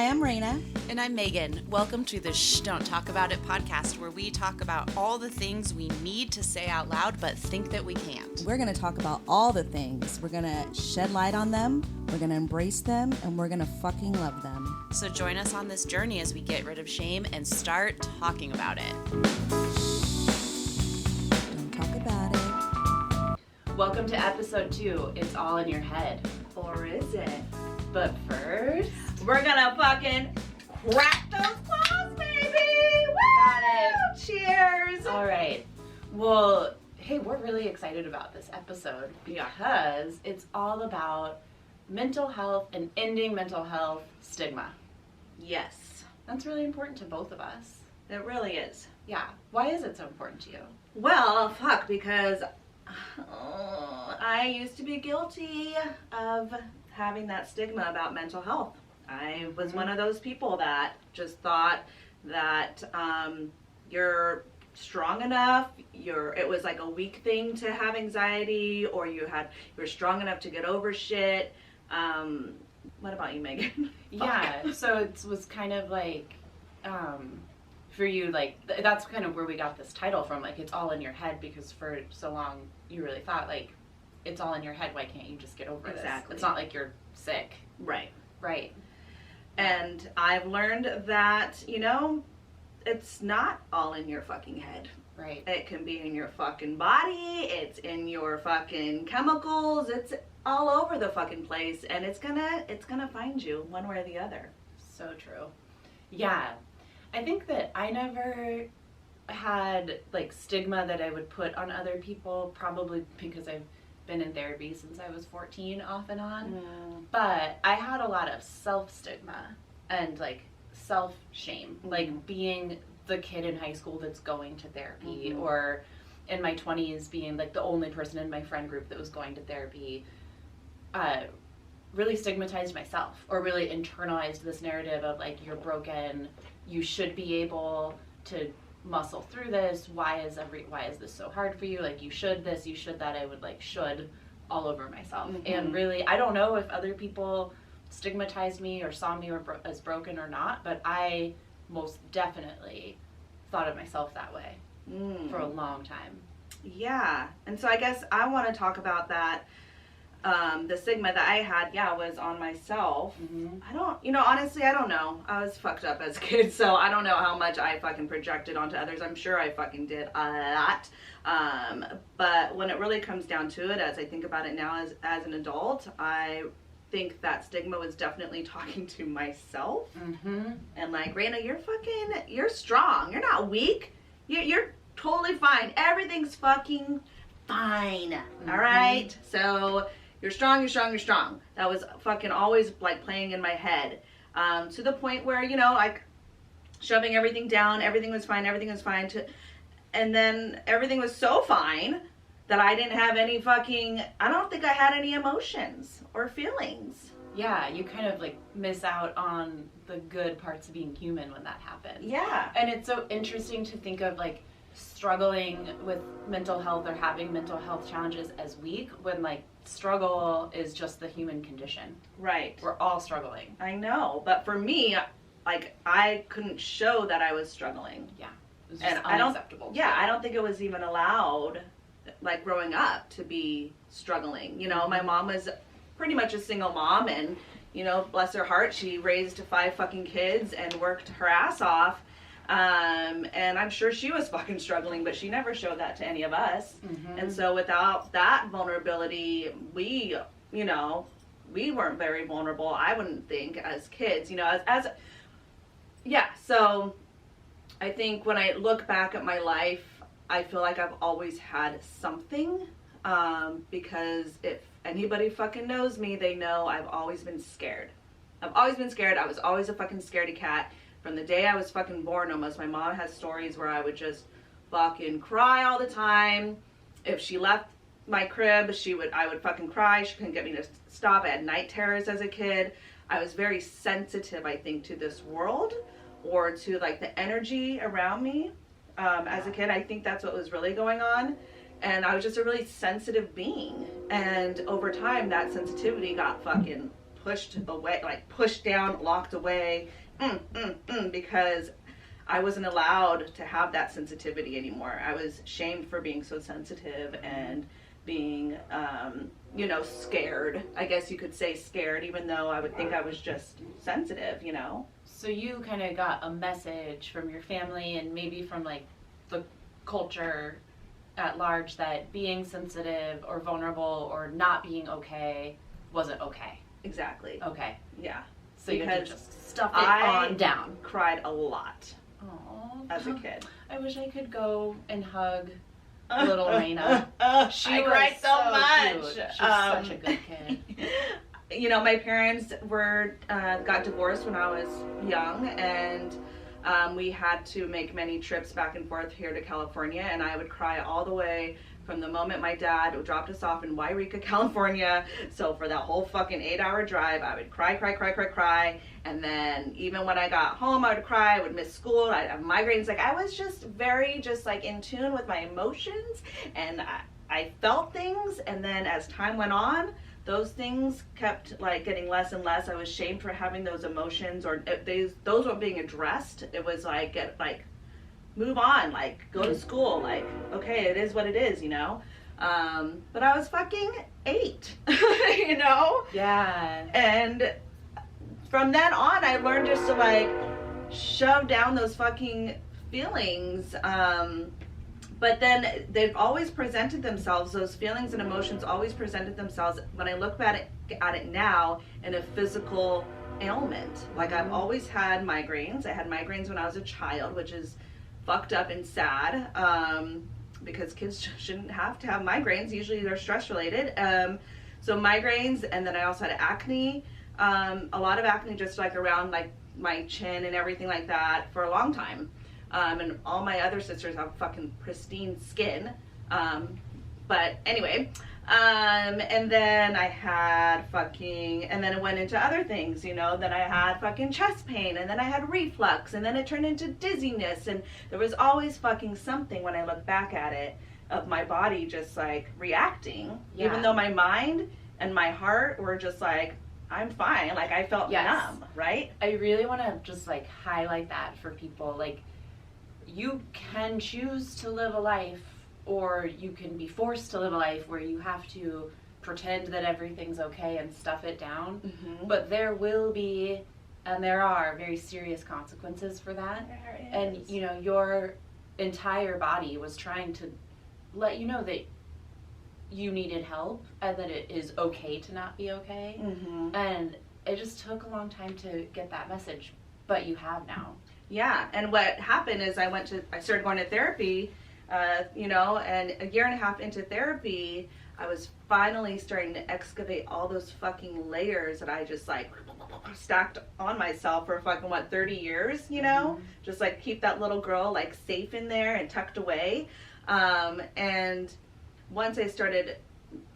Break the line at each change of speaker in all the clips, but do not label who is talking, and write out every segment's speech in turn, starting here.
Hi, I'm Reyna.
And I'm Megan. Welcome to the Shh Don't Talk About It podcast, where we talk about all the things we need to say out loud but think that we can't.
We're going to talk about all the things. We're going to shed light on them, we're going to embrace them, and we're going to fucking love them.
So join us on this journey as we get rid of shame and start talking about it.
Don't talk about it.
Welcome to episode 2. It's all in your head.
Or is it?
But first,
we're going to fucking crack those claws, baby! Woo!
got it.
Cheers!
All right. Well, hey, we're really excited about this episode because it's all about mental health and ending mental health stigma.
Yes.
That's really important to both of us.
It really is.
Yeah. Why is it so important to you?
Well, because I used to be guilty of having that stigma about mental health. I was one of those people that just thought that you're strong enough, it was like a weak thing to have anxiety, or you're strong enough to get over shit. What about you, Megan?
Yeah, so it was kind of like, for you, like, that's kind of where we got this title from, like, it's all in your head, because for so long you really thought, like, it's all in your head, why can't you just get over this?
Exactly.
It's not like you're sick.
Right.
Right.
And I've learned that, it's not all in your fucking head.
Right.
It can be in your fucking body, it's in your fucking chemicals, it's all over the fucking place, and it's gonna find you one way or the other.
So true. Yeah. I think that I never had, like, stigma that I would put on other people, probably because I've been in therapy since I was 14 off and on. But I had a lot of self-stigma and, like, self-shame, like being the kid in high school that's going to therapy, or in my 20s being, like, the only person in my friend group that was going to therapy. Really stigmatized myself, or really internalized this narrative of, like, you're broken, you should be able to muscle through this, why is this so hard for you, like, you should this, you should that. I would, like, should all over myself. And really, I don't know if other people stigmatized me or saw me as broken or not, but I most definitely thought of myself that way for a long time.
Yeah. And so I guess I want to talk about that. The stigma that I had, was on myself. Honestly, I don't know. I was fucked up as a kid, so I don't know how much I fucking projected onto others. I'm sure I fucking did a lot. But when it really comes down to it, as I think about it now as an adult, I think that stigma was definitely talking to myself. And like, Reyna, you're strong. You're not weak. You're totally fine. Everything's fucking fine. All right? So you're strong, you're strong, you're strong. That was fucking always, like, playing in my head. To the point where, like, shoving everything down, everything was fine, and then everything was so fine that I didn't have any I don't think I had any emotions or feelings.
Yeah, you kind of, like, miss out on the good parts of being human when that happens.
Yeah.
And it's so interesting to think of, like, struggling with mental health or having mental health challenges as weak, when, like, struggle is just the human condition.
Right.
We're all struggling.
I know, but for me, like, I couldn't show that I was struggling.
Yeah. It was just unacceptable.
I don't think it was even allowed, like, growing up, to be struggling. My mom was pretty much a single mom, and, bless her heart, she raised 5 fucking kids and worked her ass off. And I'm sure she was fucking struggling, but she never showed that to any of us. And so without that vulnerability, we weren't very vulnerable, I wouldn't think, as kids, so I think when I look back at my life, I feel like I've always had something, because if anybody fucking knows me, they know I've always been scared. I was always a fucking scaredy cat. From the day I was fucking born almost. My mom has stories where I would just fucking cry all the time. If she left my crib, I would fucking cry. She couldn't get me to stop. I had night terrors as a kid. I was very sensitive, I think, to this world, or to, like, the energy around me. As a kid, I think that's what was really going on. And I was just a really sensitive being. And over time, that sensitivity got fucking pushed away, like pushed down, locked away, because I wasn't allowed to have that sensitivity anymore. I was shamed for being so sensitive and being, you know, scared. I guess you could say scared, even though I would think I was just sensitive, you know?
So you kind of got a message from your family and maybe from like the culture at large that being sensitive or vulnerable or not being okay wasn't okay.
Exactly.
Okay.
Yeah.
So you had to just stuff it on down.
I cried a lot.
Aww.
As a kid.
I wish I could go and hug little Reyna. She
cried so much.
Cute. She's such a good kid.
You know, my parents were got divorced when I was young, and we had to make many trips back and forth here to California, and I would cry all the way from the moment my dad dropped us off in Wairika, California. So for that whole fucking 8-hour drive, I would cry. And then even when I got home, I would cry. I would miss school. I'd have migraines. Like, I was just very just like in tune with my emotions, and I felt things. And then as time went on, those things kept like getting less and less. I was shamed for having those emotions, or those weren't being addressed. It was like, move on, like, go to school, like, okay, it is what it is, you know? But I was fucking 8, you know?
Yeah.
And from then on, I learned just to, like, shove down those fucking feelings. But then they've always presented themselves, those feelings and emotions always presented themselves, when I look at it now, in a physical ailment. Like, I've always had migraines. I had migraines when I was a child, which is fucked up and sad, because kids shouldn't have to have migraines. Usually they're stress related. So migraines, and then I also had acne, a lot of acne just like around like my chin and everything like that for a long time. And all my other sisters have fucking pristine skin. But anyway, and then I had and then it went into other things, you know. Then I had fucking chest pain, and then I had reflux, and then it turned into dizziness, and there was always fucking something when I look back at it of my body just like reacting, even though my mind and my heart were just like, I'm fine. Like, I felt numb, right?
I really want to just like highlight that for people. Like, you can choose to live a life, or you can be forced to live a life where you have to pretend that everything's okay and stuff it down. Mm-hmm. But there will be, and there are, very serious consequences for that. And, you know, your entire body was trying to let you know that you needed help and that it is okay to not be okay. Mm-hmm. And it just took a long time to get that message, but you have now.
Yeah, and what happened is I started going to therapy, you know, and a year and a half into therapy, I was finally starting to excavate all those fucking layers that I just like stacked on myself for fucking 30 years, you know? Mm-hmm. Just like keep that little girl like safe in there and tucked away. And once I started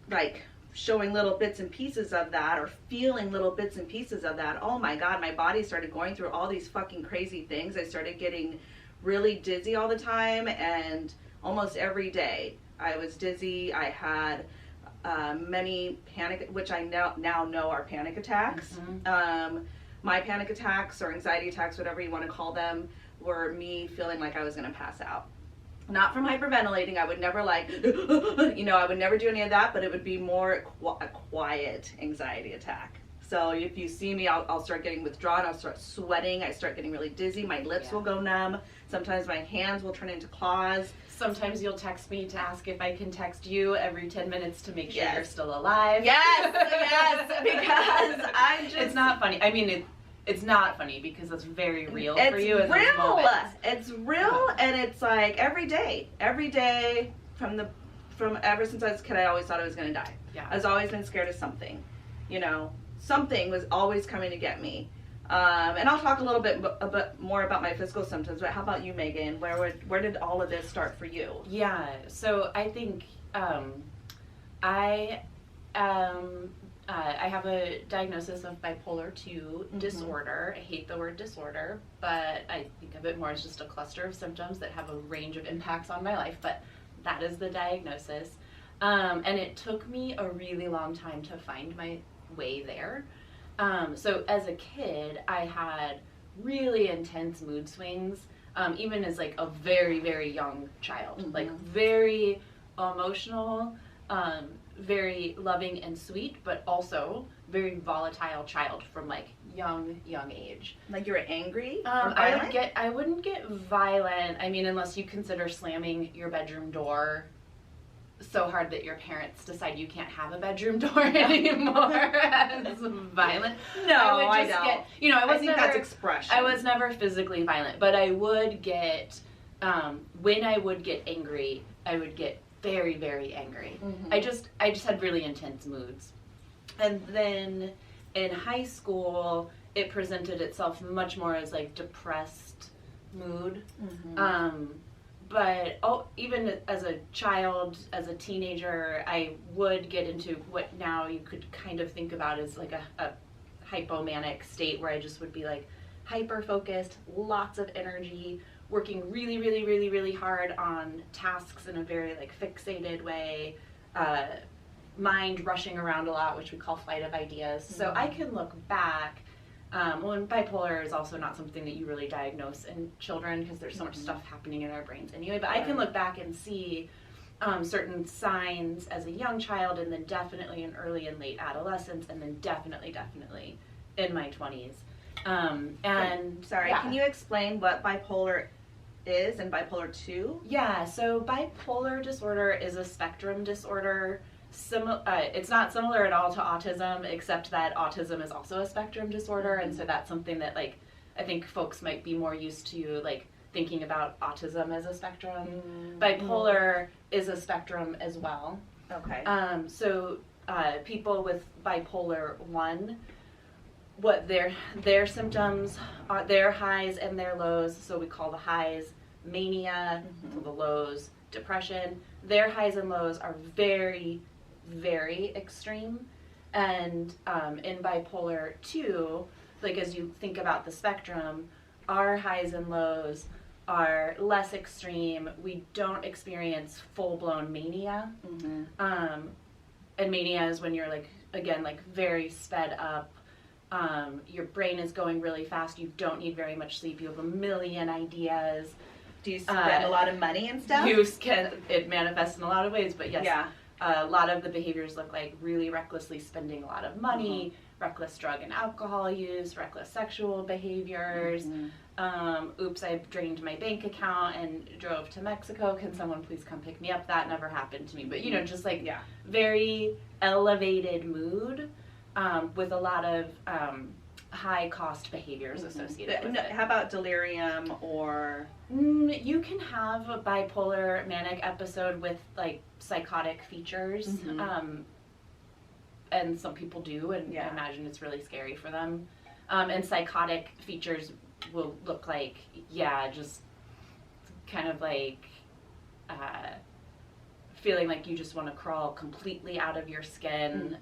like showing little bits and pieces of that, or feeling little bits and pieces of that, oh my God, my body started going through all these fucking crazy things. I started getting really dizzy all the time, and almost every day I was dizzy. I had many panic, which I now know are panic attacks. Mm-hmm. My panic attacks or anxiety attacks, whatever you want to call them, were me feeling like I was going to pass out. Not from hyperventilating. I would never like, you know, I would never do any of that, but it would be more a quiet anxiety attack. So if you see me, I'll start getting withdrawn. I'll start sweating. I start getting really dizzy. My lips will go numb. Sometimes my hands will turn into claws.
Sometimes you'll text me to ask if I can text you every 10 minutes to make sure you're still alive.
Yes, because I just...
It's not funny. I mean, it's not funny because it's very real for you.
It's real. It's real, and it's like every day from ever since I was a kid, I always thought I was going to die. Yeah. I was always been scared of something, you know. Something was always coming to get me. And I'll talk a little bit more about my physical symptoms, but how about you, Megan? Where did all of this start for you?
Yeah, so I think I have a diagnosis of bipolar 2 disorder. I hate the word disorder, but I think of it more as just a cluster of symptoms that have a range of impacts on my life, but that is the diagnosis. And it took me a really long time to find my way there. So as a kid, I had really intense mood swings, even as like a very, very young child, like very emotional, very loving and sweet, but also very volatile child from like young age.
Like you were angry?
I wouldn't get violent. I mean, unless you consider slamming your bedroom door so hard that your parents decide you can't have a bedroom door anymore as violent.
No, I don't.
I
think that's expression.
I was never physically violent, but I would get, when I would get angry, I would get very, very angry. I just had really intense moods. And then in high school, it presented itself much more as like depressed mood. But even as a child, as a teenager, I would get into what now you could kind of think about as like a hypomanic state where I just would be like hyper-focused, lots of energy, working really, really, really, really hard on tasks in a very like fixated way, mind rushing around a lot, which we call flight of ideas. So I can look back. And bipolar is also not something that you really diagnose in children because there's so much stuff happening in our brains anyway. But I can look back and see certain signs as a young child, and then definitely in early and late adolescence, and then definitely in my 20s.
Can you explain what bipolar is and bipolar 2?
Yeah, so bipolar disorder is a spectrum disorder. It's not similar at all to autism, except that autism is also a spectrum disorder, and so that's something that like I think folks might be more used to, like thinking about autism as a spectrum. Bipolar is a spectrum as well.
Okay.
So people with bipolar 1, what their symptoms are, their highs and their lows. So we call the highs mania, so the lows depression. Their highs and lows are very, very extreme. And in bipolar 2, like as you think about the spectrum, our highs and lows are less extreme. We don't experience full-blown mania. And mania is when you're like, again, like very sped up. Your brain is going really fast. You don't need very much sleep. You have a million ideas.
Do you spend a lot of money and stuff?
It manifests in a lot of ways, but yes.
Yeah.
A lot of the behaviors look like really recklessly spending a lot of money, reckless drug and alcohol use, reckless sexual behaviors. Oops, I drained my bank account and drove to Mexico. Can someone please come pick me up? That never happened to me. But, just like very elevated mood with a lot of high cost behaviors associated with it.
How about delirium or?
You can have a bipolar manic episode with like psychotic features, and some people do, and I imagine it's really scary for them. And psychotic features will look like, just kind of like feeling like you just want to crawl completely out of your skin.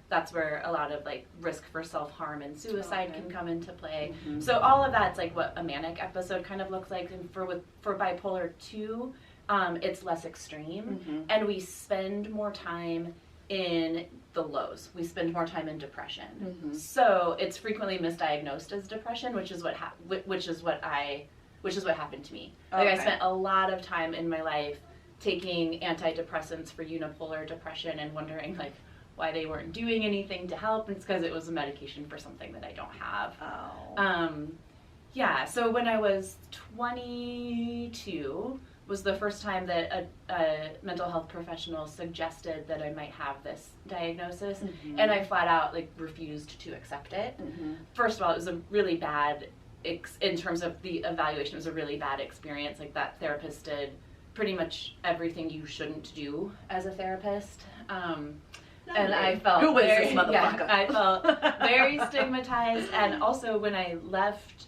That's where a lot of like risk for self-harm and suicide can come into play. So all of that's like what a manic episode kind of looks like. And for bipolar 2, it's less extreme, and we spend more time in the lows. We spend more time in depression. So it's frequently misdiagnosed as depression, which is what happened to me. Like I spent a lot of time in my life taking antidepressants for unipolar depression and wondering like why they weren't doing anything to help. And it's because it was a medication for something that I don't have. So when I was 22 was the first time that a mental health professional suggested that I might have this diagnosis, and I flat out like refused to accept it. First of all, it was a really bad, in terms of the evaluation, it was a really bad experience. Like that therapist did pretty much everything you shouldn't do as a therapist. And I felt
who was this motherfucker?
I felt very stigmatized, and also when I left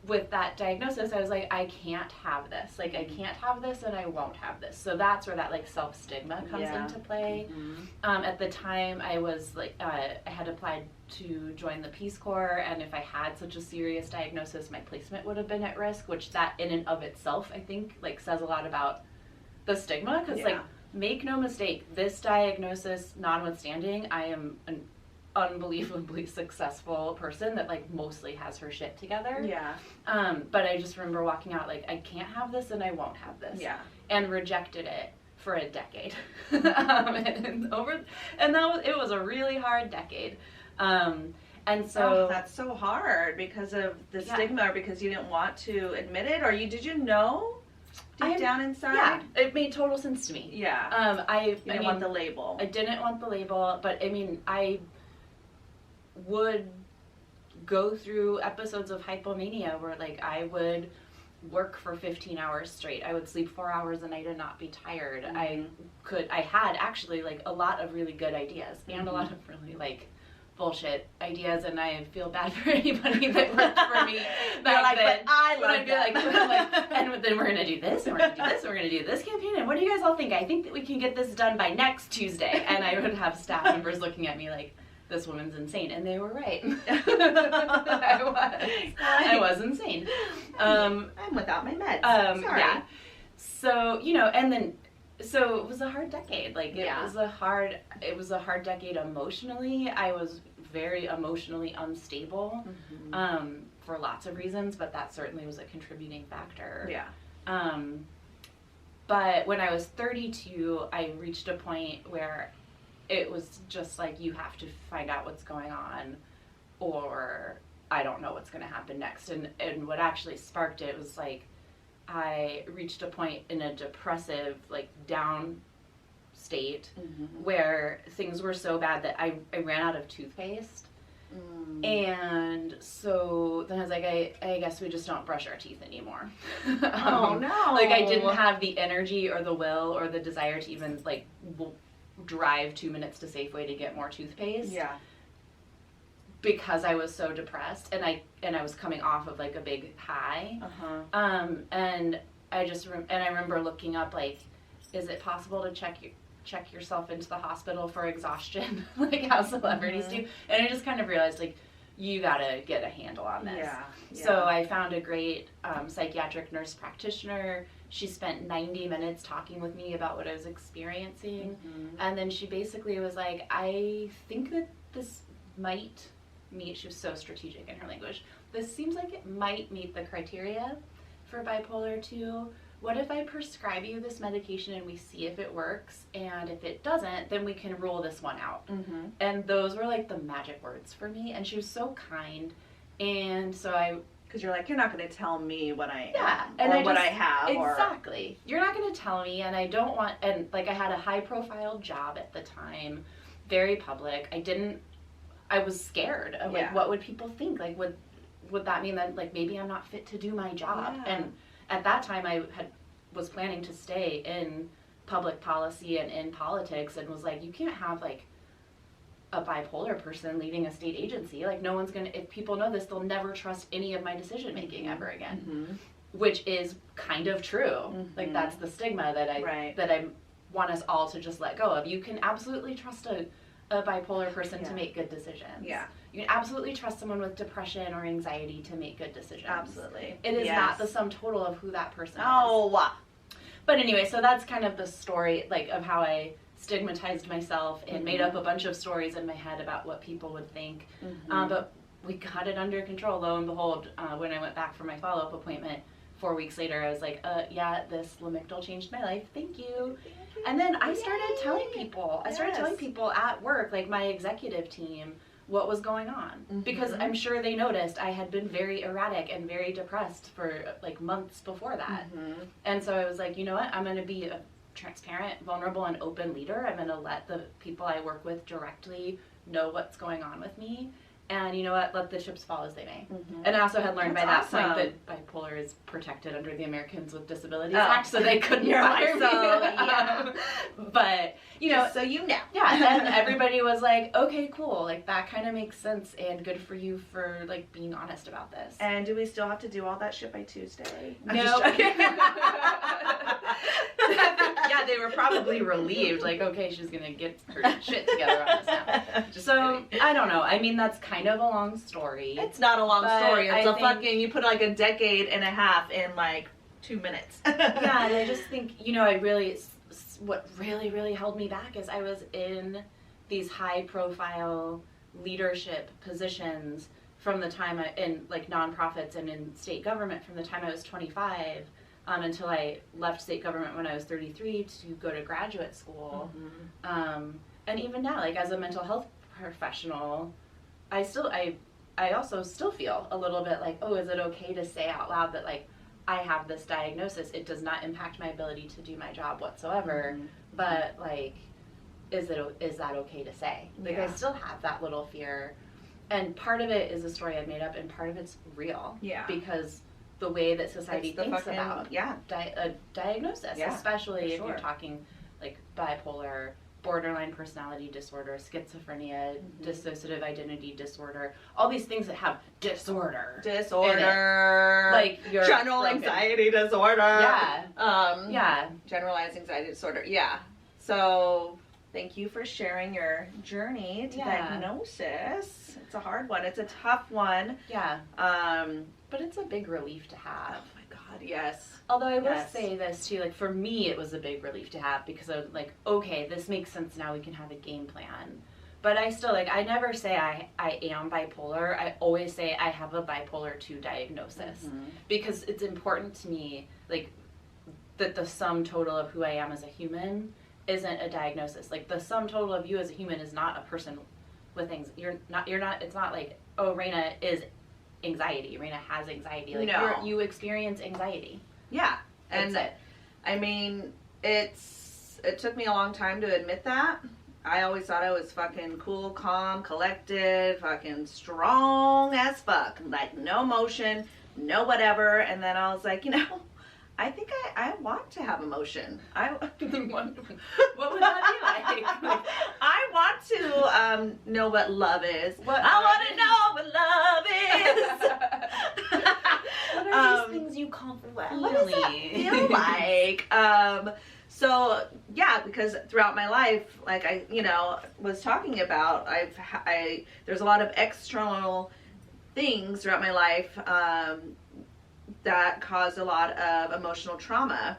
with that diagnosis, I was like, I can't have this. Like, I can't have this, and I won't have this. So that's where that like self-stigma comes into play. At the time, I was like, I had applied to join the Peace Corps, and if I had such a serious diagnosis, my placement would have been at risk. Which that in and of itself, I think, like says a lot about the stigma, because like. Make no mistake, this diagnosis notwithstanding, I am an unbelievably successful person that like mostly has her shit together.
Yeah.
But I just remember walking out like, I can't have this and I won't have this.
Yeah.
And rejected it for a decade. And it was a really hard decade. And so
that's so hard because of the stigma, or because you didn't want to admit it, or did you know deep down inside?
Yeah, it made total sense to me.
Yeah.
I
didn't want the label.
I didn't want the label, but I mean, I would go through episodes of hypomania where like I would work for 15 hours straight. I would sleep 4 hours a night and not be tired.
Mm-hmm.
I had actually like a lot of really good ideas and a lot of really like bullshit ideas, and I feel bad for anybody that worked for me back then.
But I love that.
And then we're gonna do this, and we're gonna do this, and we're gonna do this campaign, and what do you guys all think? I think that we can get this done by next Tuesday. And I would have staff members looking at me like, this woman's insane, and they were right. I was insane.
I'm without my meds. Sorry.
Yeah. So, you know, and then, so it was a hard decade. Like, it was a hard decade emotionally. I was very emotionally unstable, for lots of reasons, but that certainly was a contributing factor.
Yeah.
But when I was 32, I reached a point where it was just like, you have to find out what's going on, or I don't know what's going to happen next. And what actually sparked it was like, I reached a point in a depressive, like down state where things were so bad that I ran out of toothpaste. And so then I was like, I guess we just don't brush our teeth anymore.
Oh no.
Like, I didn't have the energy or the will or the desire to even like drive 2 minutes to Safeway to get more toothpaste.
Yeah.
Because I was so depressed, and I was coming off of like a big high. And I just I remember looking up like, is it possible to check yourself into the hospital for exhaustion, like how celebrities do? And I just kind of realized like, you gotta get a handle on this.
Yeah.
So I found a great psychiatric nurse practitioner. She spent 90 minutes talking with me about what I was experiencing. And then she basically was like, I think that this might meet, she was so strategic in her language, this seems like it might meet the criteria for bipolar 2. What if I prescribe you this medication and we see if it works, and if it doesn't, then we can rule this one out. And those were like the magic words for me, and she was so kind. And so
because you're like, you're not going to tell me what I am,
and
or what I have.
Exactly. You're not going to tell me, and I don't want, and like I had a high profile job at the time, very public. I was scared of like, what would people think? Like, would that mean that like maybe I'm not fit to do my job? And at that time I was planning to stay in public policy and in politics, and was like, you can't have like a bipolar person leading a state agency. Like, no one's gonna, if people know this, they'll never trust any of my decision making ever again. Which is kind of true. Like, that's the stigma that I want us all to just let go of. You can absolutely trust a bipolar person to make good decisions. Yeah. You can absolutely trust someone with depression or anxiety to make good decisions.
Absolutely.
It is not the sum total of who that person is.
Oh.
But anyway, so that's kind of the story, like, of how I stigmatized myself and made up a bunch of stories in my head about what people would think. But we got it under control. Lo and behold, when I went back for my follow-up appointment 4 weeks later, I was like, yeah, this Lamictal changed my life. Thank you. And then I started telling people. I started telling people at work, like my executive team, what was going on. Because I'm sure they noticed I had been very erratic and very depressed for like months before that. And so I was like, you know what? I'm going to be a transparent, vulnerable, and open leader. I'm going to let the people I work with directly know what's going on with me. And you know what? Let the chips fall as they may. And I also had learned by that point that bipolar is protected under the Americans with Disabilities Act, so they couldn't fire me. But, you know.
Just so you know.
Yeah, and everybody was like, okay, cool. Like, that kind of makes sense, and good for you for, like, being honest about this.
And do we still have to do all that shit by Tuesday?
No. Yeah, they were probably relieved. Like, okay, she's going to get her shit together on this now. So, kidding. I don't know. I mean, that's kind of a long story.
It's not a long story. It's fucking, you put like a decade and a half in like 2 minutes.
Yeah, and I just think, you know, what really, really held me back is I was in these high profile leadership positions from the time in like nonprofits and in state government from the time I was 25 until I left state government when I was 33 to go to graduate school. And even now, like as a mental health professional, I also still feel a little bit like, oh, is it okay to say out loud that like I have this diagnosis? It does not impact my ability to do my job whatsoever. But like, is that okay to say? Like I still have that little fear. And part of it is a story I've made up, and part of it's real. Yeah. Because the way that society thinks about a diagnosis, especially if you're talking like bipolar, borderline personality disorder, schizophrenia, dissociative identity disorder, all these things that have disorder, like your
general anxiety disorder, generalized anxiety disorder, So thank you for sharing your journey to diagnosis. It's a hard one. It's a tough one.
But it's a big relief to have.
Oh my God, yes.
Although I will say this too, like for me it was a big relief to have because I was like, okay, this makes sense now, we can have a game plan. But I still, like, I never say I am bipolar. I always say I have a bipolar 2 diagnosis. Because it's important to me, like, that the sum total of who I am as a human isn't a diagnosis. Like, the sum total of you as a human is not a person with anxiety. It's not like, oh, Reyna is anxiety. Reyna has anxiety. Like, you experience anxiety.
Yeah.
And
That's it. I mean, it took me a long time to admit that. I always thought I was fucking cool, calm, collected, fucking strong as fuck. Like, no emotion, no whatever. And then I was like, I think I want to have emotion.
What would that be like?
I want to know what love is. I want to know what love is.
What are these things you call feeling?
What does that feel like? So yeah, because throughout my life, like I, was talking about, there's a lot of external things throughout my life that caused a lot of emotional trauma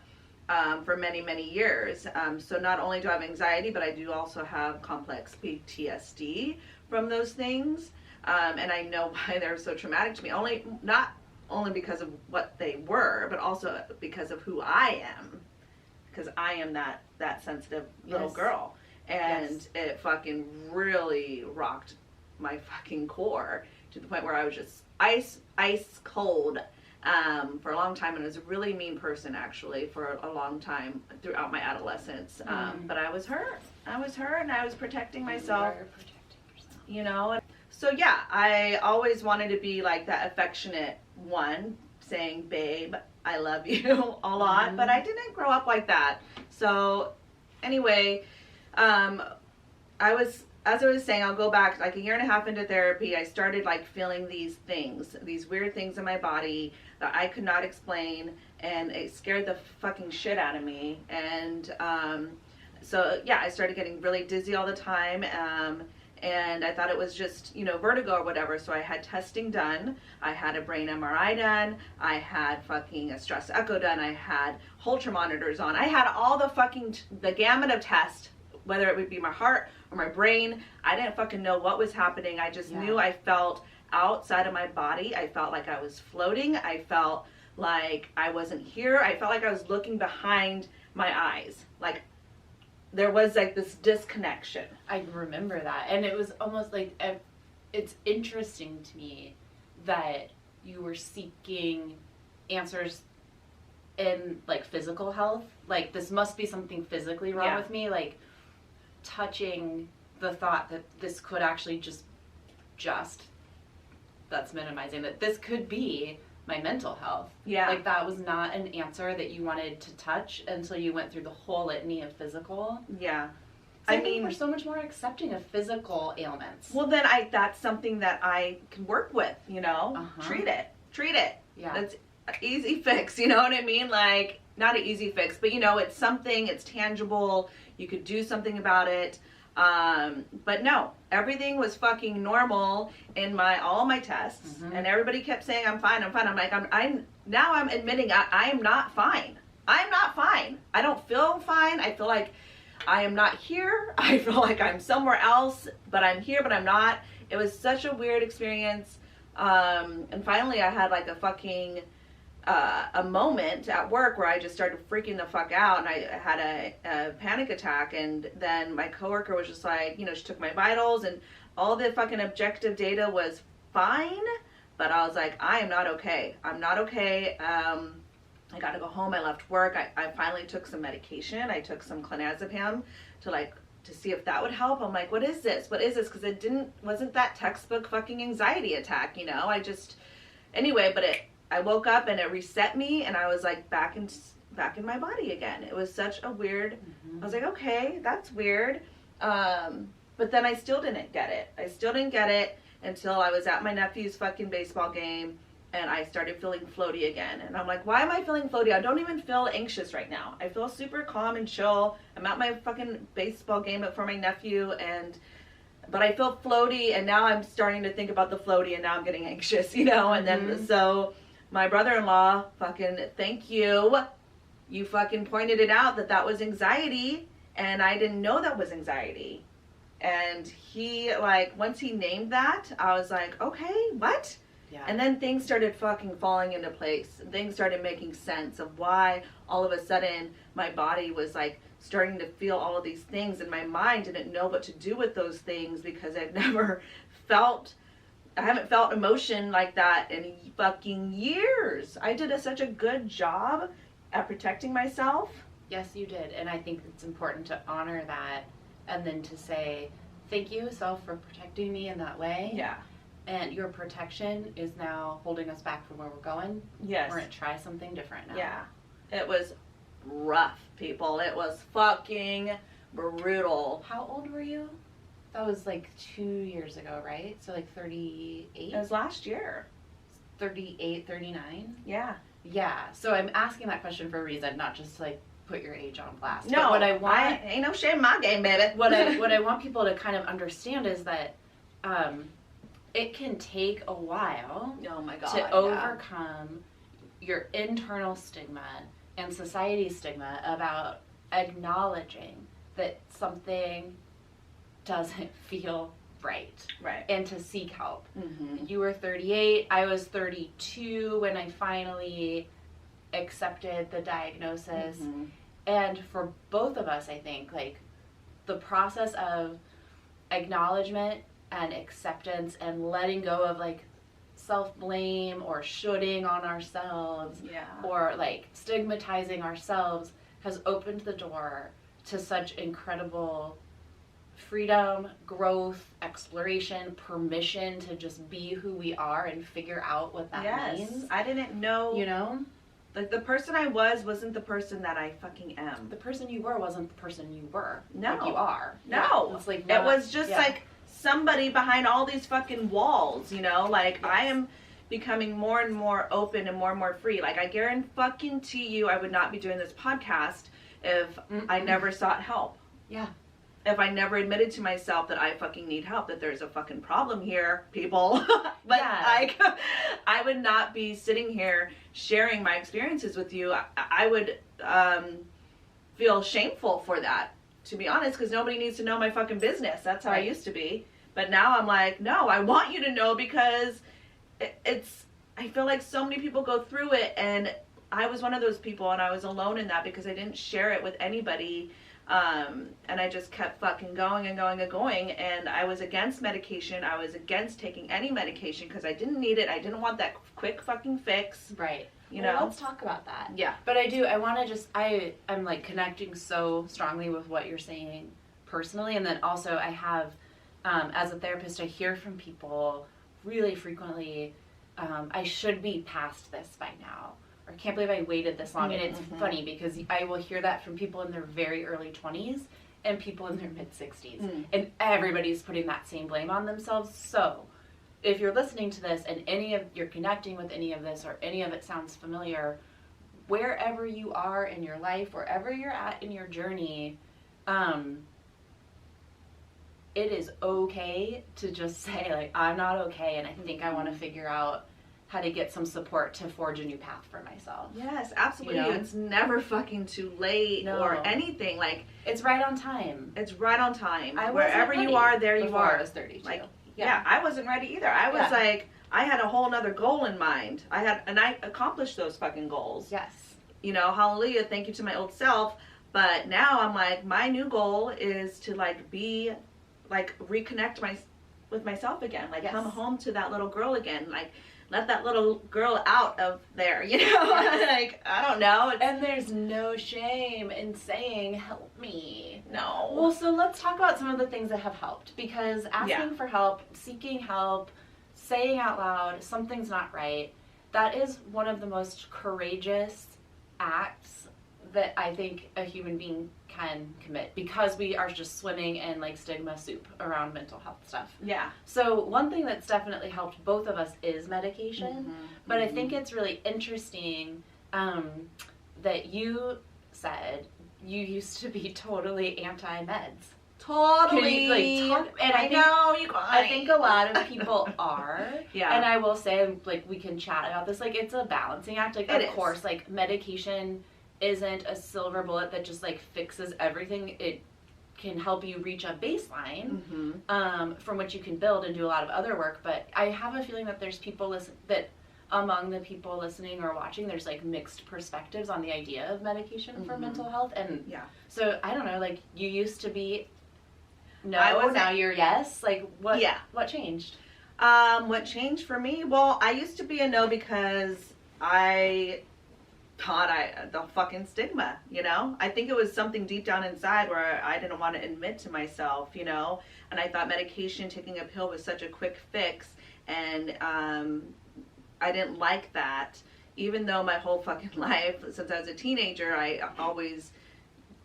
for many, many years. So not only do I have anxiety, but I do also have complex PTSD from those things. And I know why they're so traumatic to me. Not only because of what they were, but also because of who I am. Because I am that sensitive little girl. And it fucking really rocked my fucking core to the point where I was just ice cold for a long time, and I was a really mean person actually for a long time throughout my adolescence. But I was hurt, and I was protecting myself.
You were protecting yourself.
So yeah, I always wanted to be like that affectionate one, saying, babe, I love you a lot, but I didn't grow up like that. So anyway, as I was saying, I'll go back like a year and a half into therapy. I started like feeling these weird things in my body that I could not explain, and it scared the fucking shit out of me. And so yeah, I started getting really dizzy all the time. And I thought it was just, vertigo or whatever. So I had testing done. I had a brain MRI done. I had fucking a stress echo done. I had Holter monitors on. I had all the gamut of tests, whether it would be my heart or my brain. I didn't fucking know what was happening. I just knew I felt outside of my body. I felt like I was floating. I felt like I wasn't here. I felt like I was looking behind my eyes. Like, there was like this disconnection.
I remember that. And it was almost like, it's interesting to me that you were seeking answers in like physical health. Like, this must be something physically wrong with me. Like, touching the thought that this could actually just that's minimizing, that this could be my mental health. Yeah. Like, that was not an answer that you wanted to touch until you went through the whole litany of physical.
Yeah.
So I mean, we're so much more accepting of physical ailments.
Well, then that's something that I can work with, Treat it. Yeah. That's an easy fix, you know what I mean? Like, not an easy fix, but it's something, it's tangible. You could do something about it. But no, everything was fucking normal in all my tests, and everybody kept saying I'm fine. I'm like, I'm admitting I am not fine. I'm not fine. I don't feel fine. I feel like I am not here. I feel like I'm somewhere else, but I'm here, but I'm not. It was such a weird experience. And finally I had like a fucking, a moment at work where I just started freaking the fuck out, and I had a panic attack. And then my coworker was just like, you know, she took my vitals and all the fucking objective data was fine, but I was like, I am not okay. I'm not okay. I got to go home. I left work. I finally took some medication. I took some clonazepam to see if that would help. I'm like, what is this? What is this? Because it wasn't that textbook fucking anxiety attack, you know? Anyway, but I woke up and it reset me, and I was like back in my body again. It was such a weird, I was like, okay, that's weird. But then I still didn't get it. I still didn't get it until I was at my nephew's fucking baseball game, and I started feeling floaty again. And I'm like, why am I feeling floaty? I don't even feel anxious right now. I feel super calm and chill. I'm at my fucking baseball game for my nephew, but I feel floaty, and now I'm starting to think about the floaty, and now I'm getting anxious, you know? And then, so my brother-in-law, fucking, thank you. You fucking pointed it out that was anxiety, and I didn't know that was anxiety. And he, like, once he named that, I was like, okay, what? Yeah. And then things started fucking falling into place. Things started making sense of why all of a sudden my body was, like, starting to feel all of these things, and my mind didn't know what to do with those things because I haven't felt emotion like that in fucking years. I did such a good job at protecting myself.
Yes, you did. And I think it's important to honor that, and then to say, thank you, self, for protecting me in that way.
Yeah.
And your protection is now holding us back from where we're going.
Yes.
We're going to try something different now.
Yeah. It was rough, people. It was fucking brutal.
How old were you? That was like 2 years ago, right? So like 38?
It was last year.
38, 39?
Yeah.
Yeah. So I'm asking that question for a reason, not just to like put your age on blast.
No,
but what I want,
ain't no shame in my game, baby.
What I want people to kind of understand is that it can take a while to overcome your internal stigma and society's stigma about acknowledging that something doesn't feel right.
Right.
And to seek help.
Mm-hmm.
You were 38. I was 32 when I finally accepted the diagnosis.
Mm-hmm.
And for both of us, I think, like, the process of acknowledgement and acceptance and letting go of, like, self-blame or shoulding on ourselves, or, like, stigmatizing ourselves has opened the door to such incredible freedom, growth, exploration, permission to just be who we are and figure out what that means.
I didn't know.
You know?
Like, the person I was wasn't the person that I fucking am.
The person you were wasn't the person you were.
No.
Like you are.
No.
Yeah. It's like
it was just like somebody behind all these fucking walls, you know? Like, I am becoming more and more open and more free. Like, I guarantee you I would not be doing this podcast if I never sought help.
Yeah.
If I never admitted to myself that I fucking need help, that there's a fucking problem here, people. But like, I would not be sitting here sharing my experiences with you. I would feel shameful for that, to be honest, because nobody needs to know my fucking business. That's how I used to be. But now I'm like, no, I want you to know, because I feel like so many people go through it, and I was one of those people, and I was alone in that because I didn't share it with anybody. And I just kept fucking going, and I was against medication. I was against taking any medication because I didn't need it. I didn't want that quick fucking fix.
Right.
You know?
Let's talk about that.
Yeah.
But I want to I'm like connecting so strongly with what you're saying personally. And then also I have, as a therapist, I hear from people really frequently, I should be past this by now. Or I can't believe I waited this long. And it's funny because I will hear that from people in their very early 20s and people in their mid-60s. And everybody's putting that same blame on themselves. So if you're listening to this and you're connecting with any of this or any of it sounds familiar, wherever you are in your life, wherever you're at in your journey, it is okay to just say, like, I'm not okay, and I think I want to figure out how to get some support to forge a new path for myself.
Yes, absolutely.
You know?
It's never fucking too late or anything. Like,
it's right on time.
It's right on time.
I
Wherever you are, there you are.
I was 32.
Like, Yeah, I wasn't ready either. I was like, I had a whole nother goal in mind. I accomplished those fucking goals.
Yes.
You know, hallelujah, thank you to my old self. But now I'm like, my new goal is to like reconnect with myself again. Like come home to that little girl again. Like let that little girl out of there, you know? Like, I don't know.
And there's no shame in saying, help me.
No.
Well, so let's talk about some of the things that have helped. Because asking for help, seeking help, saying out loud, something's not right, that is one of the most courageous acts that I think a human being can commit, because we are just swimming in like stigma soup around mental health stuff.
Yeah.
So one thing that's definitely helped both of us is medication, but I think it's really interesting that you said you used to be totally anti-meds.
Totally.
I think a lot of people are.
Yeah.
And I will say, like, we can chat about this. Like, it's a balancing act. Like, of course, like, medication isn't a silver bullet that just, like, fixes everything. It can help you reach a baseline from which you can build and do a lot of other work. But I have a feeling that there's people among the people listening or watching, there's like mixed perspectives on the idea of medication for mental health. And so I don't know, like you used to be no, now you're yes. Like what changed?
What changed for me? Well, I used to be a no because I thought the fucking stigma, you know? I think it was something deep down inside where I didn't want to admit to myself, you know? And I thought medication, taking a pill was such a quick fix, and I didn't like that. Even though my whole fucking life, since I was a teenager, I always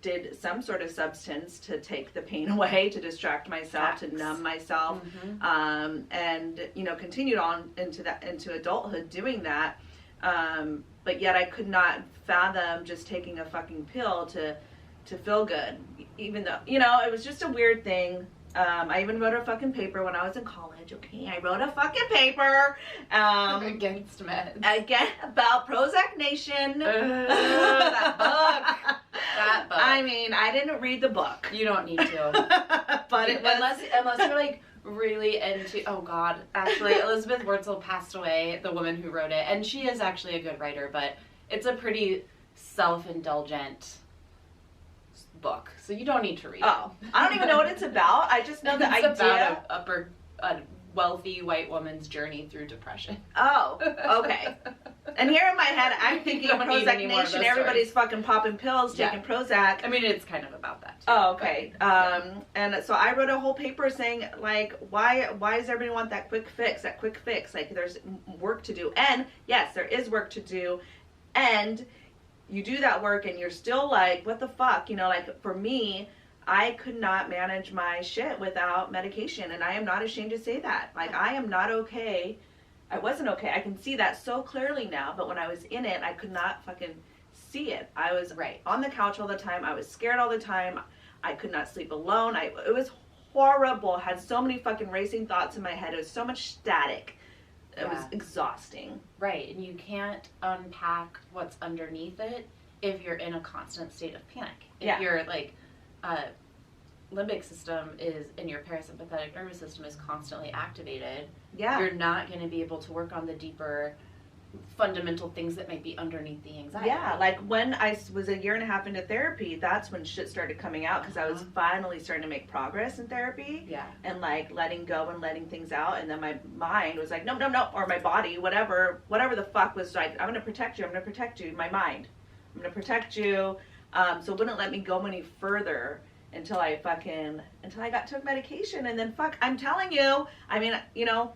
did some sort of substance to take the pain away, to distract myself, to numb myself, and, you know, continued on into adulthood doing that. But yet I could not fathom just taking a fucking pill to feel good, even though, you know, it was just a weird thing. I even wrote a fucking paper when I was in college, okay? I wrote a fucking paper.
Against meds.
Again, about Prozac Nation.
That book. That book.
I mean, I didn't read the book.
You don't need to.
But it was...
Unless you're like really into, oh God, actually Elizabeth Wurtzel passed away, the woman who wrote it, and she is actually a good writer, but it's a pretty self-indulgent book, so you don't need to read it.
I don't even know what it's about. I just know the idea.
It's about a wealthy white woman's journey through depression.
Oh, okay. And here in my head, I'm thinking Prozac Nation. Everybody's fucking popping pills, taking Prozac.
I mean, it's kind of about that too.
Oh, okay. And so I wrote a whole paper saying, like, why does everybody want that quick fix? Like, there's work to do. And yes, there is work to do. And you do that work and you're still like, what the fuck? You know, like for me, I could not manage my shit without medication. And I am not ashamed to say that. Like, I am not okay. I wasn't okay. I can see that so clearly now. But when I was in it, I could not fucking see it. I was on the couch all the time. I was scared all the time. I could not sleep alone. It was horrible. I had so many fucking racing thoughts in my head. It was so much static. It was exhausting.
Right, and you can't unpack what's underneath it if you're in a constant state of panic. If your like limbic system is and your parasympathetic nervous system is constantly activated, you're not going to be able to work on the deeper fundamental things that might be underneath the anxiety.
Yeah, like when I was a year and a half into therapy, that's when shit started coming out, because I was finally starting to make progress in therapy. Yeah. And like letting go and letting things out, and then my mind was like, no, or my body, whatever the fuck was like, I'm gonna protect you, my mind. I'm gonna protect you. So it wouldn't let me go any further until I took medication, and then I'm telling you, I mean, you know,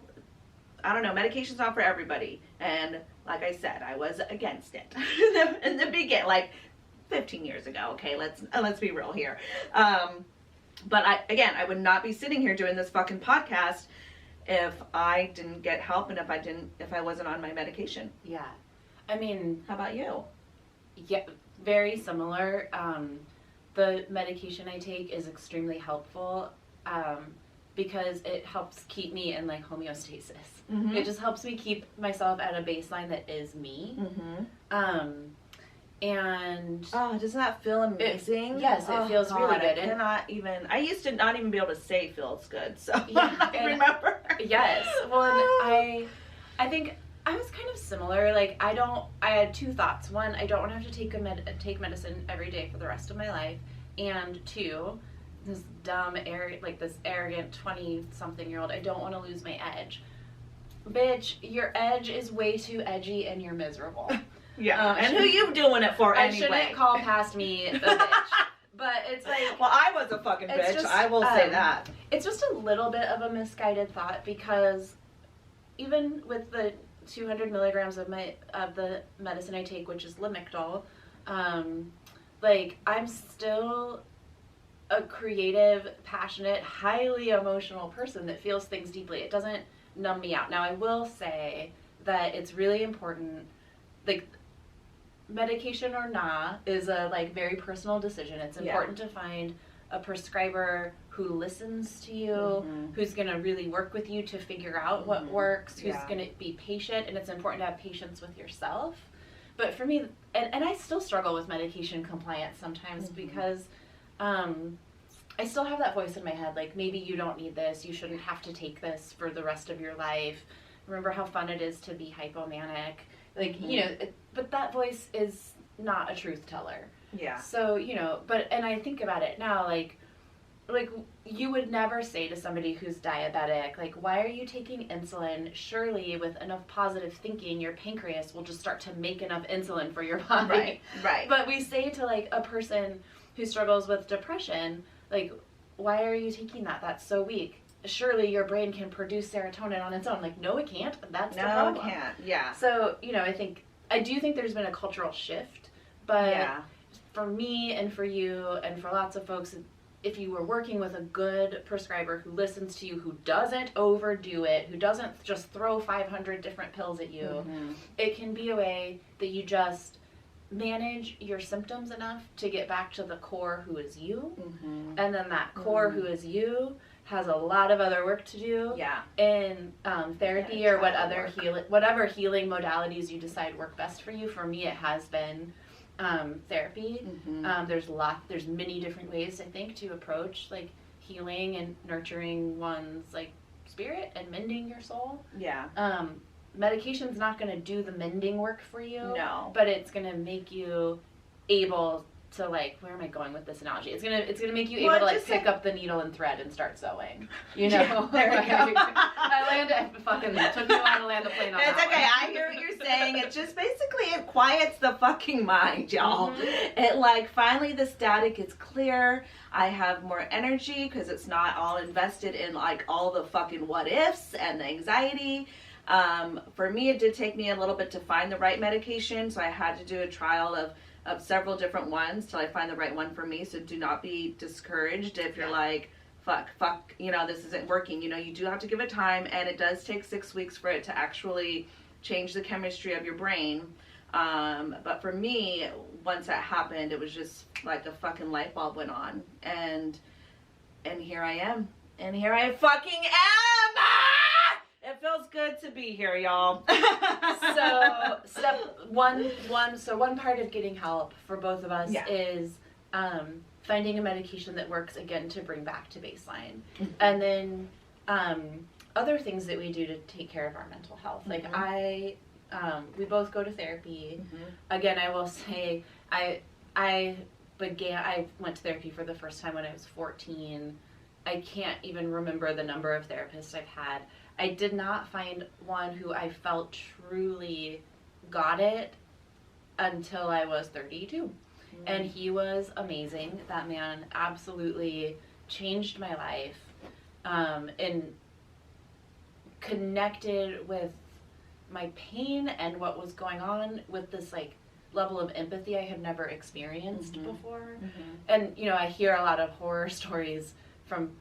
I don't know, medication's not for everybody. And like I said, I was against it in the beginning, like 15 years ago. Okay, let's be real here. But I would not be sitting here doing this fucking podcast if I didn't get help and if I wasn't on my medication.
Yeah. I mean,
how about you?
Yeah, very similar. The medication I take is extremely helpful. Because it helps keep me in like homeostasis. Mm-hmm. It just helps me keep myself at a baseline that is me. Mm-hmm. And
doesn't that feel amazing?
It feels really good.
I used to not even be able to say feels good. So I remember.
Yes. Well, and I think I was kind of similar. Like, I had two thoughts. One, I don't want to have to take medicine every day for the rest of my life. And two, this dumb, this arrogant 20-something-year-old, I don't want to lose my edge. Bitch, your edge is way too edgy and you're miserable.
Yeah. And who you doing it for anyway?
I shouldn't call past me a bitch. But it's like...
Well, I was a fucking bitch. Just, I will say that.
It's just a little bit of a misguided thought because even with the 200 milligrams of the medicine I take, which is Lamictal, like, I'm still a creative, passionate, highly emotional person that feels things deeply. It doesn't numb me out. Now, I will say that it's really important, like, medication or not is a, like, very personal decision. It's important to find a prescriber who listens to you, who's going to really work with you to figure out what works, who's going to be patient, and it's important to have patience with yourself. But for me, and I still struggle with medication compliance sometimes because I still have that voice in my head, like, maybe you don't need this, you shouldn't have to take this for the rest of your life. Remember how fun it is to be hypomanic. Like, you know, but that voice is not a truth teller.
Yeah.
So, you know, and I think about it now, like you would never say to somebody who's diabetic, like, why are you taking insulin? Surely with enough positive thinking, your pancreas will just start to make enough insulin for your body.
Right.
But we say to, like, a person who struggles with depression, like, why are you taking that? That's so weak. Surely your brain can produce serotonin on its own. Like, no, it can't. That's the problem.
No, it can't. Yeah.
So, you know, I do think there's been a cultural shift, but for me and for you and for lots of folks, if you were working with a good prescriber who listens to you, who doesn't overdo it, who doesn't just throw 500 different pills at you, it can be a way that you just manage your symptoms enough to get back to the core who is you. And then that core who is you has a lot of other work to do in therapy or whatever healing modalities you decide work best for you. For me, it has been therapy. There's many different ways, I think, to approach, like, healing and nurturing one's, like, spirit and mending your soul. Medication's not going to do the mending work for you.
No.
But it's going to make you able to, like, where am I going with this analogy? It's gonna make you able to, like, pick up the needle and thread and start sewing. You know?
There we go.
I fucking took me a while to land the plane on that.
It's okay. I hear what you're saying. It just basically, it quiets the fucking mind, y'all. It, like, finally the static is clear. I have more energy because it's not all invested in, like, all the fucking what ifs and the anxiety. For me, it did take me a little bit to find the right medication, so I had to do a trial of several different ones till I find the right one for me. So do not be discouraged if you're like, fuck, you know, this isn't working. You know, you do have to give it time, and it does take 6 weeks for it to actually change the chemistry of your brain. But for me, once that happened, it was just like a fucking light bulb went on, and here I am. And here I fucking am! It feels good to be here, y'all.
So step one part of getting help for both of us is finding a medication that works, again, to bring back to baseline. And then other things that we do to take care of our mental health. Like we both go to therapy. Again, I will say I went to therapy for the first time when I was 14. I can't even remember the number of therapists I've had. I did not find one who I felt truly got it until I was 32. And he was amazing. That man absolutely changed my life and connected with my pain and what was going on with this, like, level of empathy I had never experienced before. And, you know, I hear a lot of horror stories from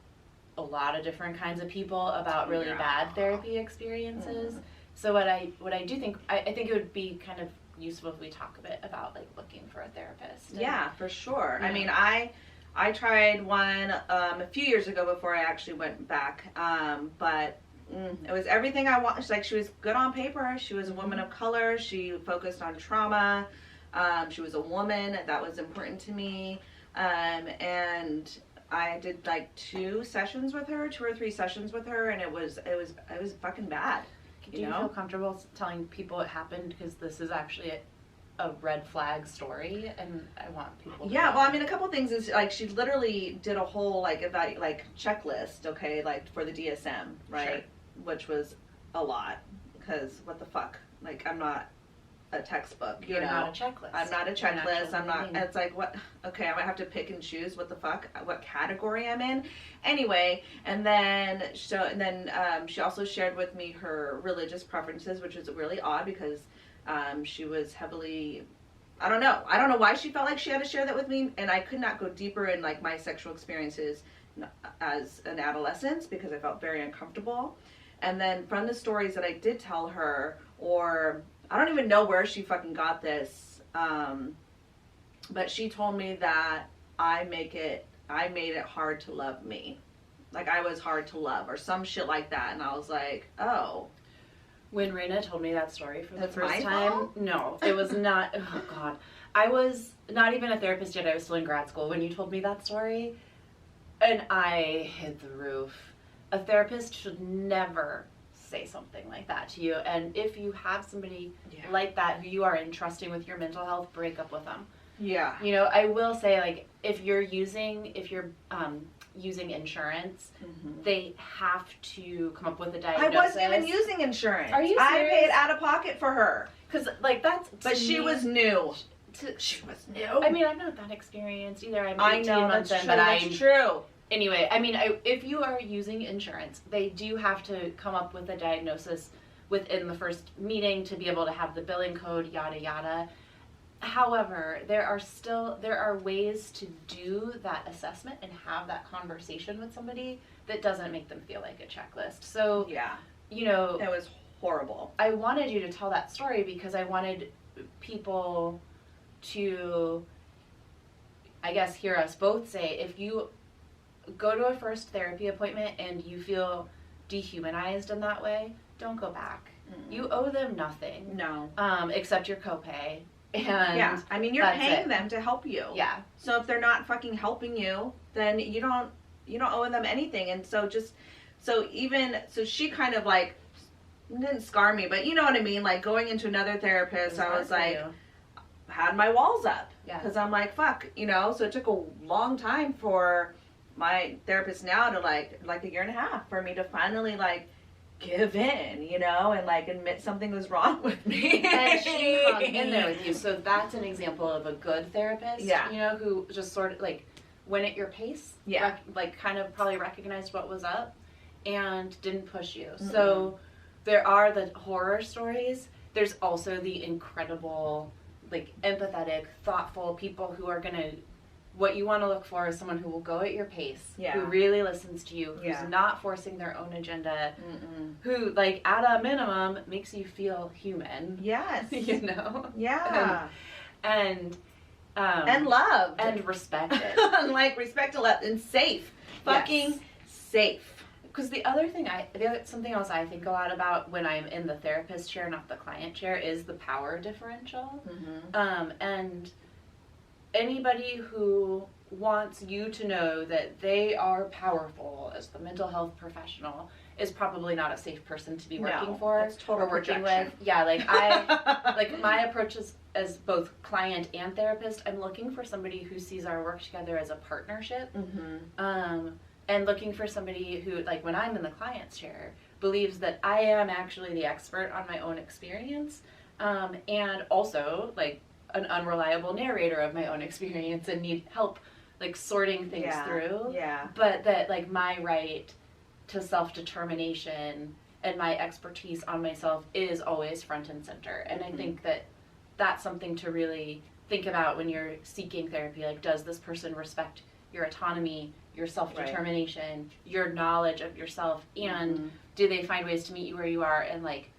a lot of different kinds of people about really bad therapy experiences. So what I do think, I think it would be kind of useful if we talk a bit about, like, looking for a therapist.
Yeah, for sure. I mean, I tried one a few years ago before I actually went back, but it was everything I wanted. Like, she was good on paper. She was a woman of color. She focused on trauma. She was a woman. That was important to me. And I did like 2 or 3 sessions with her, and it was fucking bad.
Do you feel comfortable telling people it happened? Because this is actually a red flag story, and I want people to know.
Well, I mean, a couple things is, like, she literally did a whole, like, checklist, okay, like, for the DSM, right? Sure. Which was a lot, because what the fuck? Like, I'm not a textbook,
You're not a checklist.
I'm not a checklist. I'm not, it's like, what? Okay, I might have to pick and choose what the fuck, what category I'm in. Anyway, and then she also shared with me her religious preferences, which is really odd because she was heavily, I don't know why she felt like she had to share that with me, and I could not go deeper in, like, my sexual experiences as an adolescent because I felt very uncomfortable. And then from the stories that I did tell her, or I don't even know where she fucking got this, but she told me that I made it hard to love me. Like, I was hard to love or some shit like that. And I was like, oh.
When Reyna told me that story for the
That's
first
my
time,
fault?
No, it was not. Oh, God. I was not even a therapist yet. I was still in grad school when you told me that story. And I hit the roof. A therapist should never say something like that to you. And if you have somebody like that who you are entrusting with your mental health, break up with them.
Yeah.
You know, I will say, like, if you're using insurance, they have to come up with a diagnosis.
I wasn't even using insurance.
Are you serious?
I paid out of pocket for her.
Because, like, that's...
But she was new. She was new.
I mean, I'm not that experienced either. I'm 18 months in, but
that's true.
Anyway, I mean, if you are using insurance, they do have to come up with a diagnosis within the first meeting to be able to have the billing code, yada, yada. However, there are ways to do that assessment and have that conversation with somebody that doesn't make them feel like a checklist. So,
yeah,
you know,
it was horrible.
I wanted you to tell that story because I wanted people to, I guess, hear us both say, if you go to a first therapy appointment and you feel dehumanized in that way, don't go back. You owe them nothing.
No.
Except your copay. And
yeah, I mean, you're paying them to help you.
Yeah.
So if they're not fucking helping you, then you don't owe them anything. And so so she kind of, like, didn't scar me, but you know what I mean? Like, going into another therapist, I was like, had my walls up.
Yeah.
Because I'm like, fuck, you know? So it took a long time for my therapist now to, like 1.5 years for me to finally, like, give in, you know, and, like, admit something was wrong with me.
And she hung in there with you. So that's an example of a good therapist, you know, who just sort of, like, went at your pace.
Yeah.
Like, kind of probably recognized what was up and didn't push you. Mm-hmm. So there are the horror stories. There's also the incredible, like, empathetic, thoughtful people who are going to, what you want to look for is someone who will go at your pace, who really listens to you, who's not forcing their own agenda, who, like, at a minimum, makes you feel human.
Yes.
You know?
Yeah.
And
loved.
And respected.
Like, respect and loved. And safe. Fucking safe.
Because something else I think a lot about when I'm in the therapist chair, not the client chair, is the power differential. And anybody who wants you to know that they are powerful as the mental health professional is probably not a safe person to be working for or working with. Yeah, like like my approach is as both client and therapist. I'm looking for somebody who sees our work together as a partnership, and looking for somebody who, like, when I'm in the client's chair, believes that I am actually the expert on my own experience, and also, like, an unreliable narrator of my own experience and need help, like, sorting things through. Yeah. But that, like, my right to self-determination and my expertise on myself is always front and center. And I think that that's something to really think about when you're seeking therapy. Like, does this person respect your autonomy, your self-determination, your knowledge of yourself, and do they find ways to meet you where you are and, like,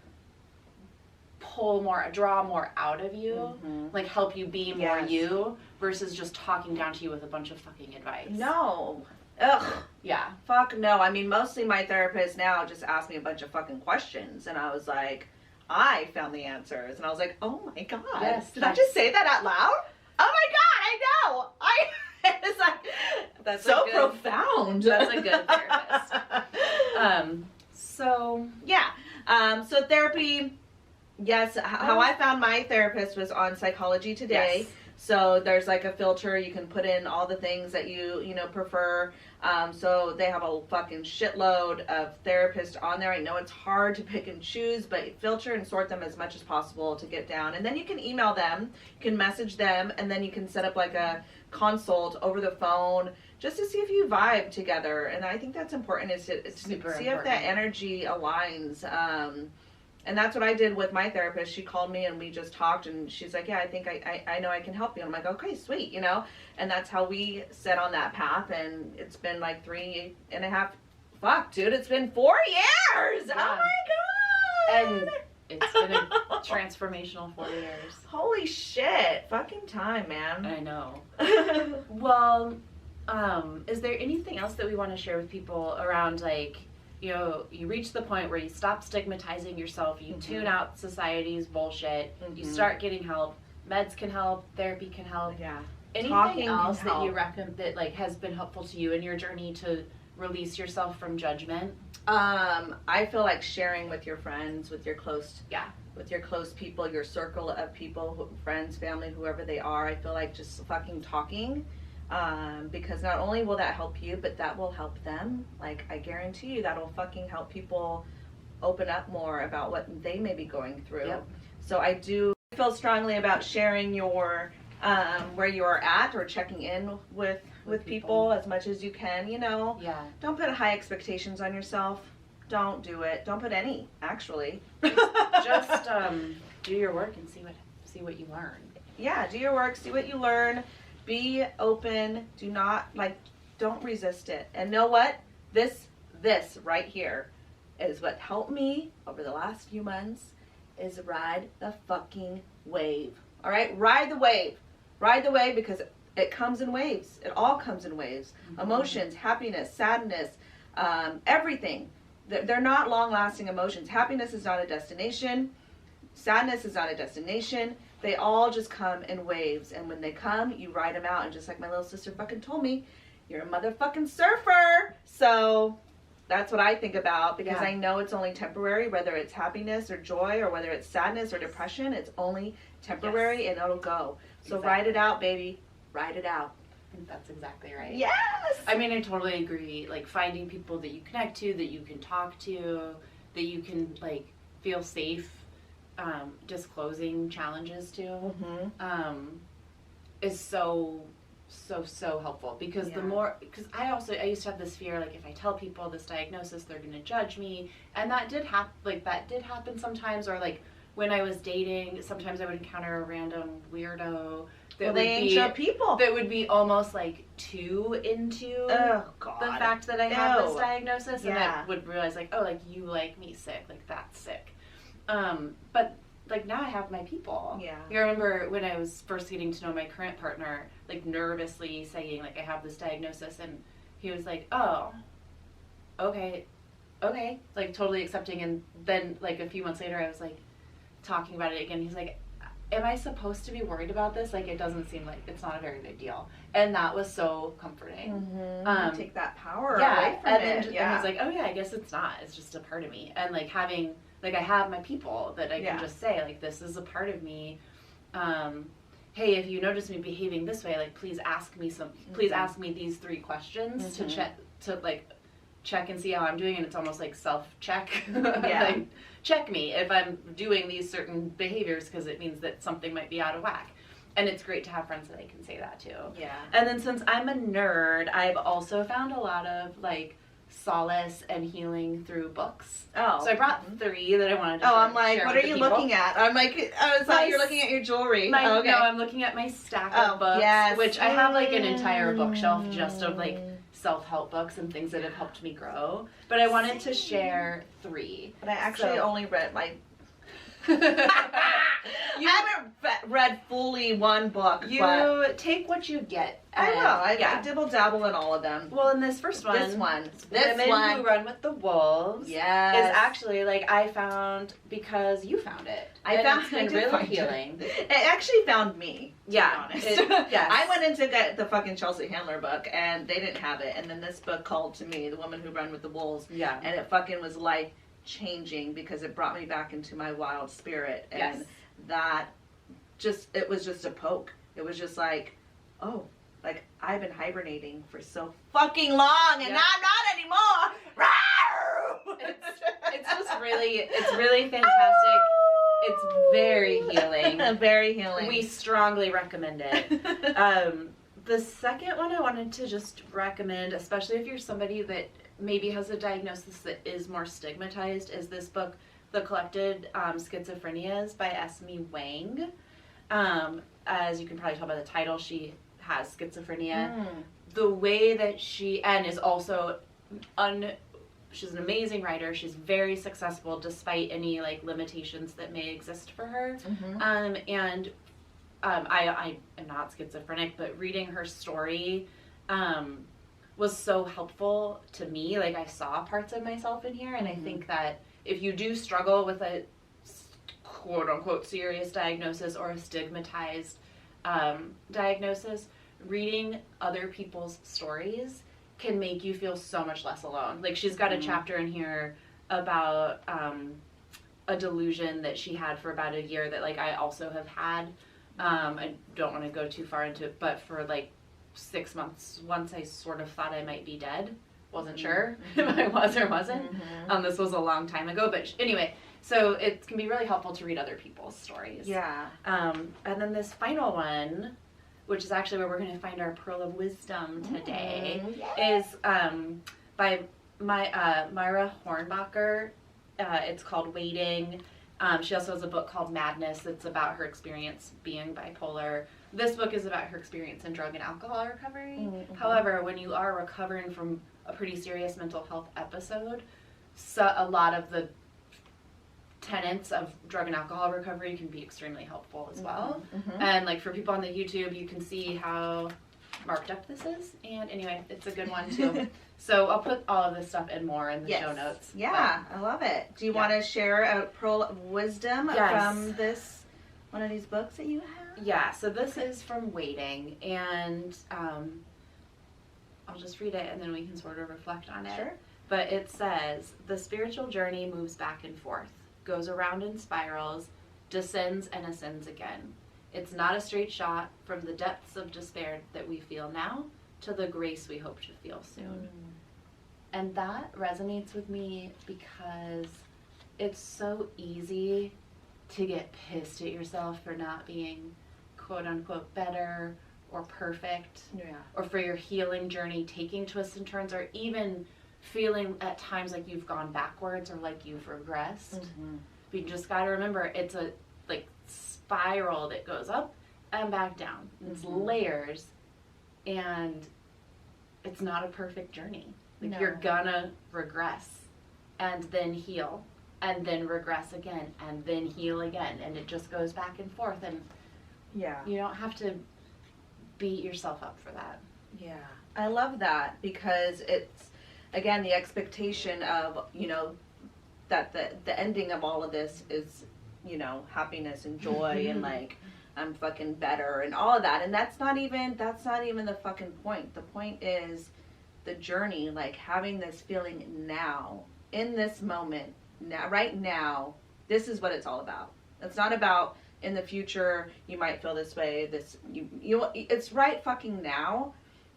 draw more out of you, like, help you be more you, versus just talking down to you with a bunch of fucking advice.
No. Ugh.
Yeah.
Fuck no. I mean, mostly my therapist now just asked me a bunch of fucking questions, and I was like, I found the answers, and I was like, oh my god.
Yes.
Did I just say that out loud? Oh my god, I know. It's like,
That's
so profound.
That's a good therapist. So
so therapy, yes, how I found my therapist was on Psychology Today.
Yes.
So there's like a filter, you can put in all the things that you prefer. So they have a fucking shitload of therapists on there. I know it's hard to pick and choose, but filter and sort them as much as possible to get down. And then you can email them, you can message them, and then you can set up like a consult over the phone just to see if you vibe together. And I think that's important, is to see if that energy aligns. And that's what I did with my therapist. She called me and we just talked, and she's like, yeah, I think I know I can help you. And I'm like, okay, sweet, And that's how we set on that path. And it's been like 3.5, dude, it's been 4 years.
Yeah.
Oh my God.
And it's been a transformational 4 years.
Holy shit. Fucking time, man.
I know. Well, is there anything else that we want to share with people around, like, you reach the point where you stop stigmatizing yourself, you tune out society's bullshit, you start getting help, meds can help, therapy can help.
Yeah.
Anything else that you reckon that like has been helpful to you in your journey to release yourself from judgment?
I feel like sharing with your friends, with your close people, your circle of people, friends, family, whoever they are. I feel like just fucking talking. Because not only will that help you, but that will help them. Like, I guarantee you that'll fucking help people open up more about what they may be going through. Yep. So I do feel strongly about sharing your where you are at, or checking in with people as much as you can.
Yeah.
Don't put high expectations on yourself. Don't do it. Don't put any, actually.
Just do your work and see what you learn.
Yeah, do your work, see what you learn. Be open. Don't resist it. And know what? This right here is what helped me over the last few months, is ride the fucking wave. All right? Ride the wave. Ride the wave, because it comes in waves. It all comes in waves. Mm-hmm. Emotions, happiness, sadness, everything. They're not long-lasting emotions. Happiness is not a destination. Sadness is not a destination. They all just come in waves, and when they come, you ride them out. And just like my little sister fucking told me, you're a motherfucking surfer. So that's what I think about, because I know it's only temporary, whether it's happiness or joy, or whether it's sadness or depression. It's only temporary, and it'll go. So ride it out, baby. Ride it out.
That's exactly right.
Yes!
I mean, I totally agree. Like, finding people that you connect to, that you can talk to, that you can, like, feel safe disclosing challenges to, is so helpful. Because because I used to have this fear, like, if I tell people this diagnosis, they're going to judge me. And that did happen sometimes. Or, like, when I was dating, sometimes I would encounter a random weirdo that would be almost like too into the fact that I have this diagnosis, and I would realize, like, oh, like, you like me sick, like, that's sick. But like, now I have my people. Yeah. You remember when I was first getting to know my current partner, like, nervously saying, like, I have this diagnosis, and he was like, oh, okay, like, totally accepting. And then, like, a few months later, I was like talking about it again. He's like, am I supposed to be worried about this? Like, it doesn't seem like it's not a very big deal. And that was so comforting.
Take that power away from it.
And he's like, oh yeah, I guess it's not. It's just a part of me. And like, having, like, I have my people that I can just say, like, this is a part of me. Hey, if you notice me behaving this way, like, please ask me please ask me these 3 questions to check and see how I'm doing. And it's almost like self-check. Like, check me if I'm doing these certain behaviors, because it means that something might be out of whack. And it's great to have friends that I can say that to. Yeah. And then, since I'm a nerd, I've also found a lot of, like, solace and healing through books. Oh. So I brought 3 that I wanted to share.
I'm like, what are you looking at? I'm like, I was like, you're looking at your jewelry.
No, I'm looking at my stack of books, which I have, like, an entire bookshelf just of, like, self-help books and things that have helped me grow. But I wanted to share 3.
But I actually only read, like... I haven't read fully one book.
You take what you get.
I will. I dibble dabble in all of them.
Well, in this first one, Women Who Run with the Wolves, is actually like I found because you found it. It's been really healing.
It actually found me. To be honest.
Yes.
I went in to get the fucking Chelsea Handler book, and they didn't have it. And then this book called to me, The Women Who Run with the Wolves.
Yeah.
And it fucking was life changing because it brought me back into my wild spirit, and that it was just a poke. It was just like, oh. Like, I've been hibernating for so fucking long, and now I'm not anymore.
It's really fantastic. It's very healing.
Very healing.
We strongly recommend it. The second one I wanted to just recommend, especially if you're somebody that maybe has a diagnosis that is more stigmatized, is this book, The Collected Schizophrenias by Esme Wang. As you can probably tell by the title, she has schizophrenia. The way that and is also she's an amazing writer. She's very successful despite any like limitations that may exist for her. I am not schizophrenic, but reading her story was so helpful to me. Like, I saw parts of myself in here, and I think that if you do struggle with a quote unquote serious diagnosis or a stigmatized diagnosis, reading other people's stories can make you feel so much less alone. Like, she's got a chapter in here about a delusion that she had for about a year that like I also have had. I don't want to go too far into it, but for like 6 months, once I sort of thought I might be dead. Wasn't sure if I was or wasn't. This was a long time ago, but anyway, so it can be really helpful to read other people's stories.
Yeah.
And then this final one, which is actually where we're going to find our pearl of wisdom today, is by Marya Hornbacher. It's called Waiting. She also has a book called Madness that's about her experience being bipolar. This book is about her experience in drug and alcohol recovery. However, when you are recovering from a pretty serious mental health episode, so a lot of the tenets of drug and alcohol recovery can be extremely helpful as well. And like for people on the YouTube, you can see how marked up this is. And anyway, it's a good one too. So I'll put all of this stuff and more in the show notes.
Yeah, I love it. Do you want to share a pearl of wisdom from this one of these books that you have?
Yeah, so this is from Waiting, and I'll just read it and then we can sort of reflect on it.
Sure.
But it says, the spiritual journey moves back and forth, goes around in spirals, descends and ascends again. It's not a straight shot from the depths of despair that we feel now to the grace we hope to feel soon. And that resonates with me because it's so easy to get pissed at yourself for not being quote unquote better or perfect, or for your healing journey taking twists and turns, or even feeling at times like you've gone backwards or like you've regressed. But you just got to remember, it's a like spiral that goes up and back down. It's layers, and it's not a perfect journey. Like you're gonna regress and then heal and then regress again and then heal again, and it just goes back and forth, and you don't have to beat yourself up for that.
Yeah, I love that, because it's, again, the expectation of, you know, that the ending of all of this is, you know, happiness and joy and like I'm fucking better and all of that, and that's not even the fucking point. The point is the journey, like having this feeling now, in this moment, now, right now. This is what it's all about. It's not about in the future you might feel this way. It's right fucking now,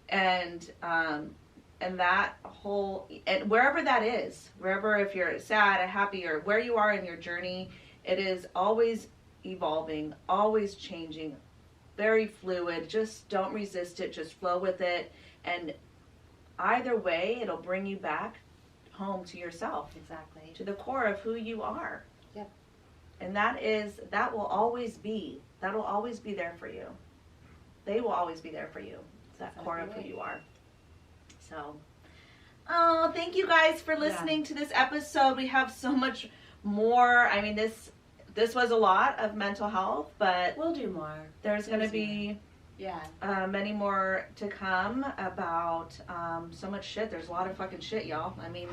and that whole, and wherever that is, wherever, if you're sad or happy or where you are in your journey, it is always evolving, always changing, very fluid. Just don't resist it, just flow with it, and either way it'll bring you back home to yourself,
exactly,
to the core of who you are.
Yep.
And that will always be there for you. They will always be there for you. It's that core of who you are. So, oh, thank you guys for listening to this episode. We have so much more. I mean, this this was a lot of mental health, but
we'll do more.
There's going to be many more to come about so much shit. There's a lot of fucking shit, y'all. I mean,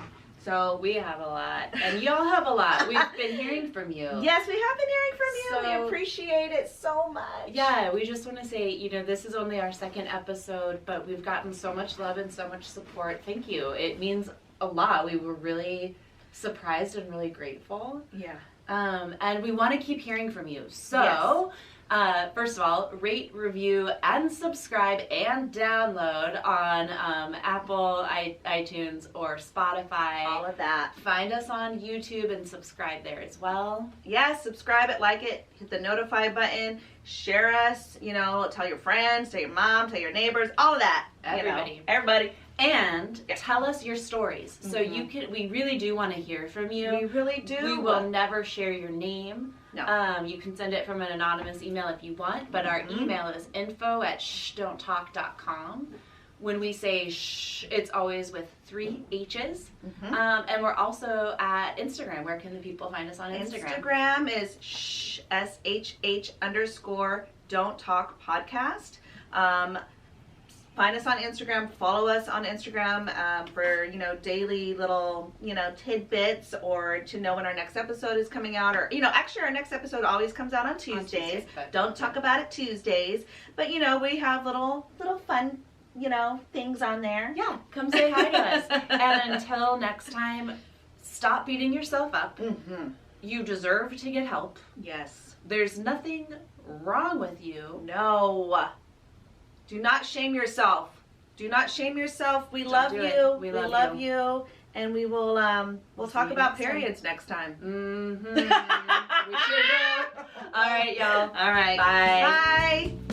so
we have a lot, and y'all have a lot. We've been hearing from you.
Yes, we have been hearing from you.
So,
we appreciate it so much.
Yeah, we just want to say, you know, this is only our second episode, but we've gotten so much love and so much support. Thank you. It means a lot. We were really surprised and really grateful.
Yeah.
And we want to keep hearing from you. So, first of all, rate, review, and subscribe and download on Apple, iTunes, or Spotify.
All of that.
Find us on YouTube and subscribe there as well.
Yes, subscribe it, like it, hit the notify button, share us, you know, tell your friends, tell your mom, tell your neighbors, all of that.
Everybody.
You know, everybody.
And tell us your stories. So we really do want to hear from you.
We really do.
We will never share your name.
No.
You can send it from an anonymous email if you want, but our email is info@shdonttalk.com. When we say shh, it's always with 3 H's. And we're also at Instagram. Where can the people find us on Instagram?
Instagram is shh_don't talk podcast. Find us on Instagram, follow us on Instagram for, you know, daily little, you know, tidbits, or to know when our next episode is coming out, or, you know, actually our next episode always comes out on Tuesdays. Don't talk about it Tuesdays, but, you know, we have little fun, you know, things on there.
Yeah, come say hi to us. And until next time, stop beating yourself up. You deserve to get help.
Yes.
There's nothing wrong with you.
No. Do not shame yourself. Do not shame yourself. We love you. We love you. And we will we'll talk about periods next time.
We sure will. All right, y'all.
All right.
Bye.
Bye.